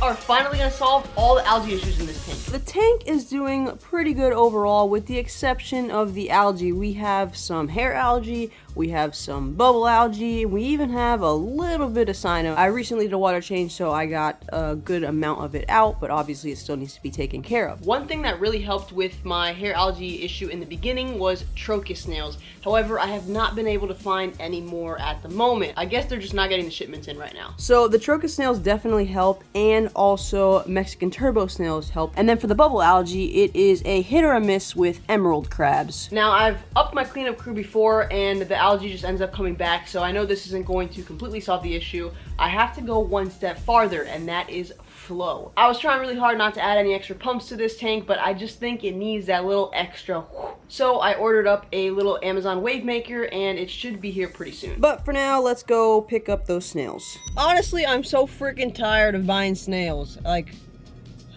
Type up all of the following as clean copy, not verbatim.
are finally gonna solve all the algae issues in this tank. The tank is doing pretty good overall, with the exception of the algae. We have some hair algae, we have some bubble algae, we even have a little bit of cyano. I recently did a water change, so I got a good amount of it out, but obviously it still needs to be taken care of. One thing that really helped with my hair algae issue in the beginning was trochus snails. However, I have not been able to find any more at the moment. I guess they're just not getting the shipments in right now. So the trochus snails definitely help, and also Mexican turbo snails help. And then for the bubble algae, it is a hit or a miss with emerald crabs. Now, I've upped my cleanup crew before, and the algae just ends up coming back, so I know this isn't going to completely solve the issue. I have to go one step farther, and that is flow. I was trying really hard not to add any extra pumps to this tank, but I just think it needs that little extra whoosh. So I ordered up a little Amazon wave maker, and it should be here pretty soon. But for now, let's go pick up those snails. Honestly, I'm so freaking tired of buying snails. Like,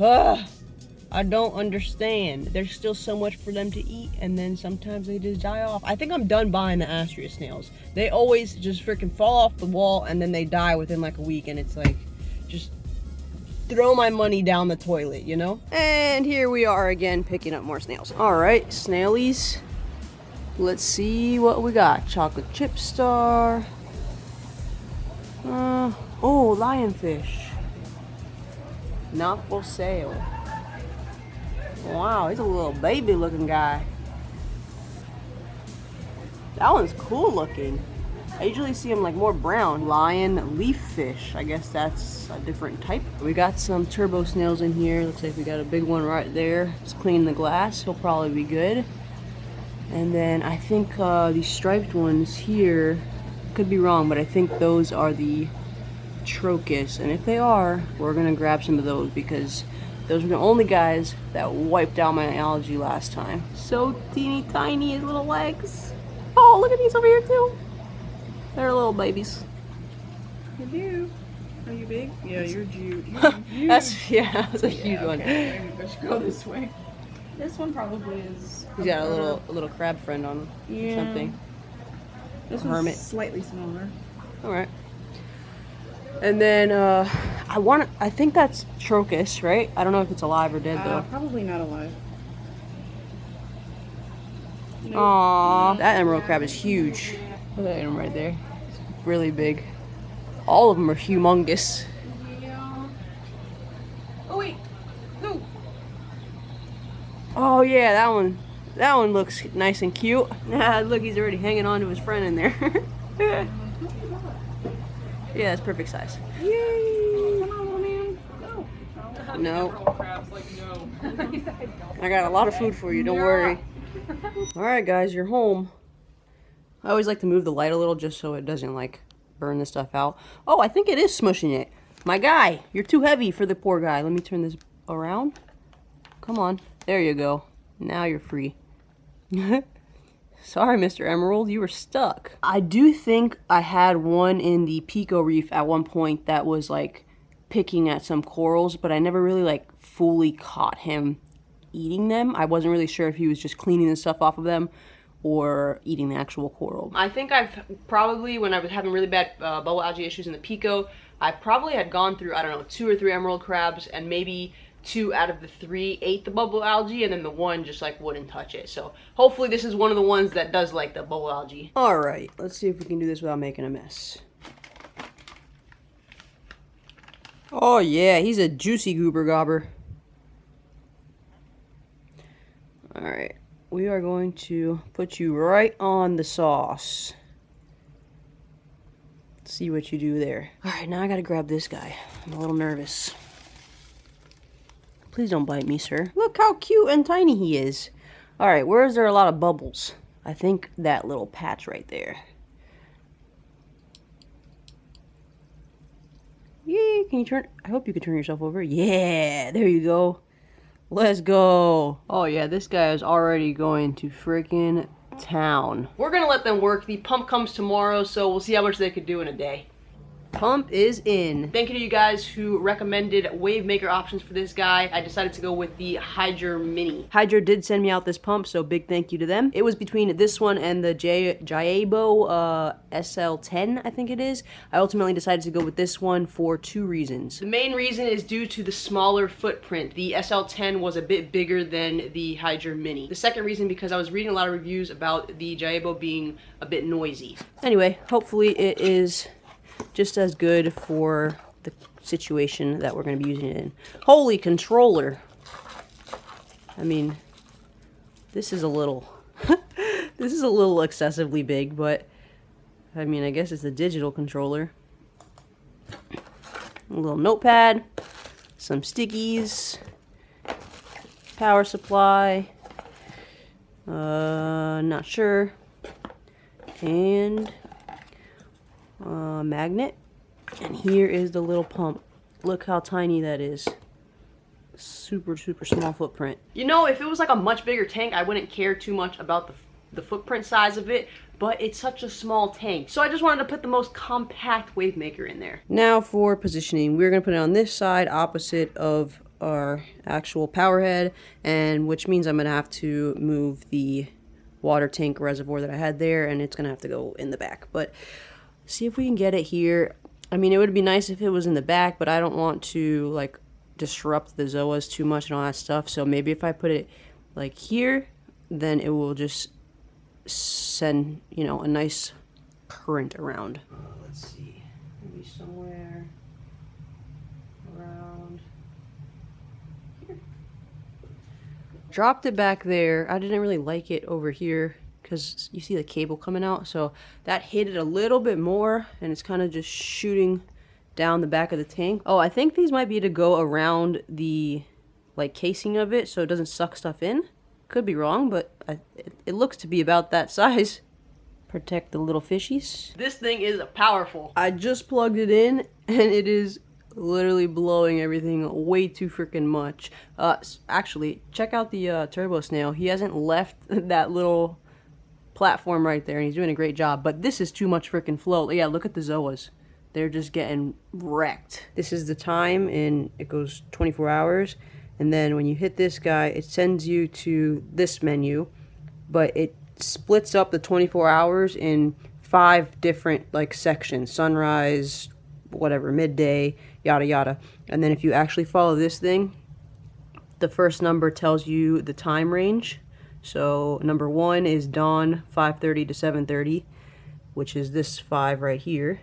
I don't understand. There's still so much for them to eat, and then sometimes they just die off. I think I'm done buying the Astrea snails. They always just freaking fall off the wall, and then they die within like a week, and it's like, just throw my money down the toilet, you know? And here we are again, picking up more snails. All right, snailies. Let's see what we got. Chocolate chip star. Oh, lionfish. Not for sale. Wow, he's a little baby looking guy. That one's cool looking. I usually see them like more brown. Lion leaf fish. I guess that's a different type. We got some turbo snails in here. Looks like we got a big one right there. Let's clean the glass. He'll probably be good. And then I think these striped ones here, could be wrong, but I think those are the trochus. And if they are, we're gonna grab some of those because those were the only guys that wiped out my algae last time. So teeny tiny, his little legs. Oh, look at these over here too. They're little babies. You do. Are you big? Yeah, you're huge. That's a huge one. Okay. Maybe we should go this way. This one probably is. He's got a little crab friend on him. Yeah. Something. This hermit. one's slightly smaller. All right. And then I think that's trochus, right? I don't know if it's alive or dead though. Probably not alive. Nope. Aww, that emerald crab is huge. Look at him right there. It's really big. All of them are humongous. Yeah. Oh wait, no. Oh yeah, that one looks nice and cute. Nah, look, he's already hanging on to his friend in there. Yeah, that's perfect size. Yay! Come on, little man. No. No. Crab's like, no. I got a lot of food for you, don't worry. Alright guys, you're home. I always like to move the light a little just so it doesn't like burn the stuff out. Oh, I think it is smushing it. My guy, you're too heavy for the poor guy. Let me turn this around. Come on. There you go. Now you're free. Sorry, Mr. Emerald, you were stuck. I do think I had one in the Pico Reef at one point that was like picking at some corals, but I never really like fully caught him eating them. I wasn't really sure if he was just cleaning the stuff off of them or eating the actual coral. I think I've probably, when I was having really bad bubble algae issues in the Pico, I probably had gone through, I don't know, 2 or 3 emerald crabs, and maybe 2 out of the 3 ate the bubble algae, and then the one just like wouldn't touch it. So hopefully this is one of the ones that does like the bubble algae. All right, let's see if we can do this without making a mess. Oh yeah, he's a juicy goober gobber. All right, we are going to put you right on the sauce. Let's see what you do there. All right, now I gotta grab this guy. I'm a little nervous. Please don't bite me, sir. Look how cute and tiny he is. All right, where is there a lot of bubbles? I think that little patch right there. Yay, can you turn? I hope you can turn yourself over. Yeah, there you go. Let's go. Oh yeah, this guy is already going to freaking town. We're gonna let them work. The pump comes tomorrow, so we'll see how much they could do in a day. Pump is in. Thank you to you guys who recommended wave maker options for this guy. I decided to go with the Hygger Mini. Hygger did send me out this pump, so big thank you to them. It was between this one and the Jaebo SL10, I think it is. I ultimately decided to go with this one for 2 reasons. The main reason is due to the smaller footprint. The SL10 was a bit bigger than the Hygger Mini. The second reason, because I was reading a lot of reviews about the Jaebo being a bit noisy. Anyway, hopefully it is just as good for the situation that we're going to be using it in. Holy controller! I mean, this is a little this is a little excessively big, but I mean, I guess it's a digital controller. A little notepad, some stickies, power supply, not sure, and magnet. And here is the little pump. Look how tiny that is. Super small footprint. You know, if it was like a much bigger tank, I wouldn't care too much about the footprint size of it, but it's such a small tank, so I just wanted to put the most compact wave maker in there. Now for positioning, we're gonna put it on this side opposite of our actual power head, and which means I'm gonna have to move the water tank reservoir that I had there, and it's gonna have to go in the back. But see if we can get it here. I mean, it would be nice if it was in the back, but I don't want to like disrupt the zoas too much and all that stuff. So maybe if I put it like here, then it will just send, you know, a nice current around. Let's see, maybe somewhere around here. Dropped it back there. I didn't really like it over here because you see the cable coming out, so that hit it a little bit more, and it's kind of just shooting down the back of the tank. Oh, I think these might be to go around the like casing of it so it doesn't suck stuff in. Could be wrong, but it looks to be about that size. Protect the little fishies. This thing is powerful. I just plugged it in, and it is literally blowing everything way too freaking much. Actually, check out the turbo snail. He hasn't left that little platform right there, and he's doing a great job, but this is too much freaking flow. Yeah, look at the zoas. They're just getting wrecked. This is the time, and it goes 24 hours, and then when you hit this guy, it sends you to this menu, but it splits up the 24 hours in 5 different like sections: sunrise, whatever, midday, yada yada. And then if you actually follow this thing, the first number tells you the time range. So number 1 is dawn, 5:30 to 7:30, which is this 5 right here.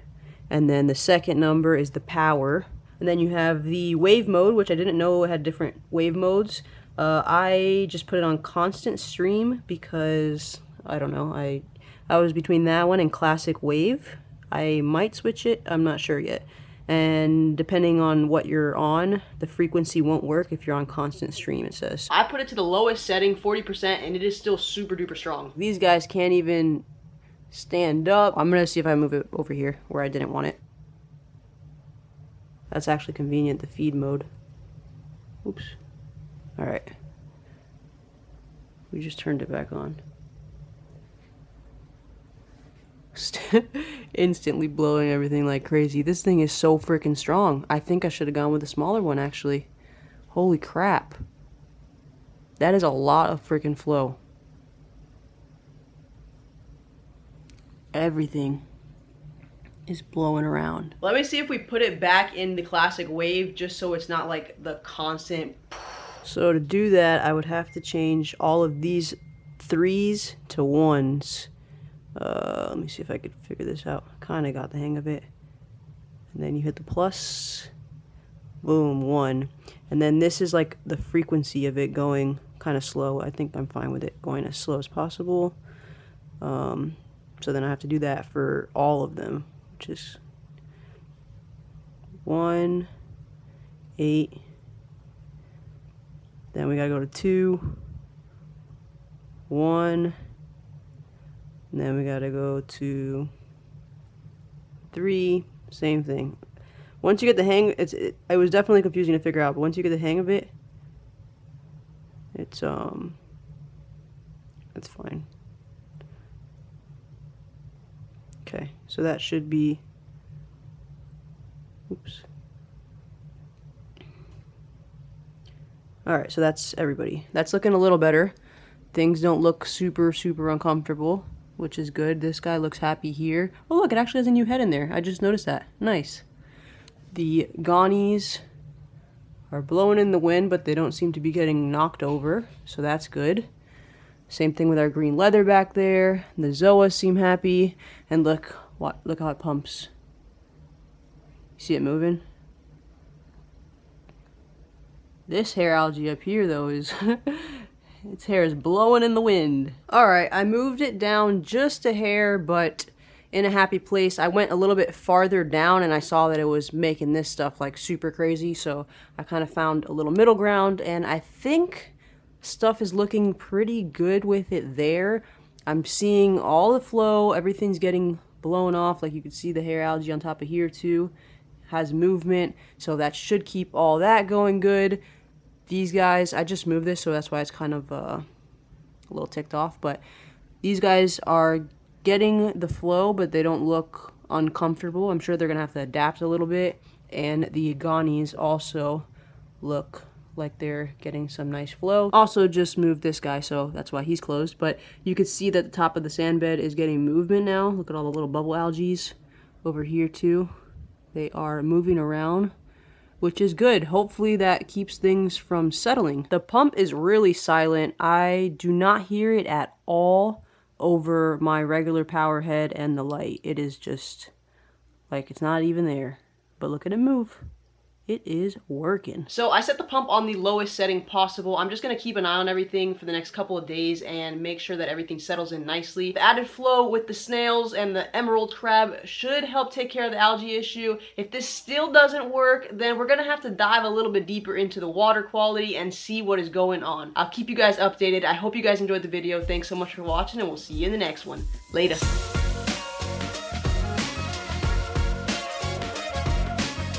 And then the second number is the power. And then you have the wave mode, which I didn't know had different wave modes. I just put it on constant stream because, I don't know, I was between that one and classic wave. I might switch it, I'm not sure yet. And depending on what you're on, the frequency won't work if you're on constant stream, it says. I put it to the lowest setting, 40%, and it is still super duper strong. These guys can't even stand up. I'm gonna see if I move it over here where I didn't want it. That's actually convenient, the feed mode. Oops. Alright. We just turned it back on. Instantly blowing everything like crazy. This thing is so freaking strong. I think I should have gone with a smaller one, actually. Holy crap. That is a lot of freaking flow. Everything is blowing around. Let me see if we put it back in the classic wave just so it's not like the constant. So to do that, I would have to change all of these 3s to 1s. Let me see if I could figure this out. Kind of got the hang of it. And then you hit the plus. Boom, 1. And then this is like the frequency of it going kind of slow. I think I'm fine with it going as slow as possible. So then I have to do that for all of them, which is 1, 8. Then we gotta go to 2, 1. And then we gotta go to 3, same thing. Once you get the hang, it was definitely confusing to figure out, but once you get the hang of it, it's fine. Okay, so that should be Oops. All right, so that's everybody. That's looking a little better. Things don't look super uncomfortable, which is good. This guy looks happy here. Oh look, it actually has a new head in there. I just noticed that. Nice. The Gonnies are blowing in the wind, but they don't seem to be getting knocked over, so that's good. Same thing with our green leather back there. The Zoas seem happy, and look how it pumps. You see it moving? This hair algae up here though is its hair is blowing in the wind. Alright, I moved it down just a hair, but in a happy place. I went a little bit farther down and I saw that it was making this stuff like super crazy, so I kind of found a little middle ground, and I think stuff is looking pretty good with it there. I'm seeing all the flow, everything's getting blown off, like you can see the hair algae on top of here too. Has movement, so that should keep all that going good. These guys, I just moved this, so that's why it's kind of a little ticked off, but these guys are getting the flow, but they don't look uncomfortable. I'm sure they're gonna have to adapt a little bit, and the Gonnies also look like they're getting some nice flow. Also just moved this guy, so that's why he's closed, but you can see that the top of the sand bed is getting movement now. Look at all the little bubble algae over here too. They are moving around, which is good. Hopefully that keeps things from settling. The pump is really silent. I do not hear it at all over my regular power head and the light. It is just like it's not even there. But look at it move. It is working. So I set the pump on the lowest setting possible. I'm just gonna keep an eye on everything for the next couple of days and make sure that everything settles in nicely. The added flow with the snails and the emerald crab should help take care of the algae issue. If this still doesn't work, then we're gonna have to dive a little bit deeper into the water quality and see what is going on. I'll keep you guys updated. I hope you guys enjoyed the video. Thanks so much for watching, and we'll see you in the next one. Later.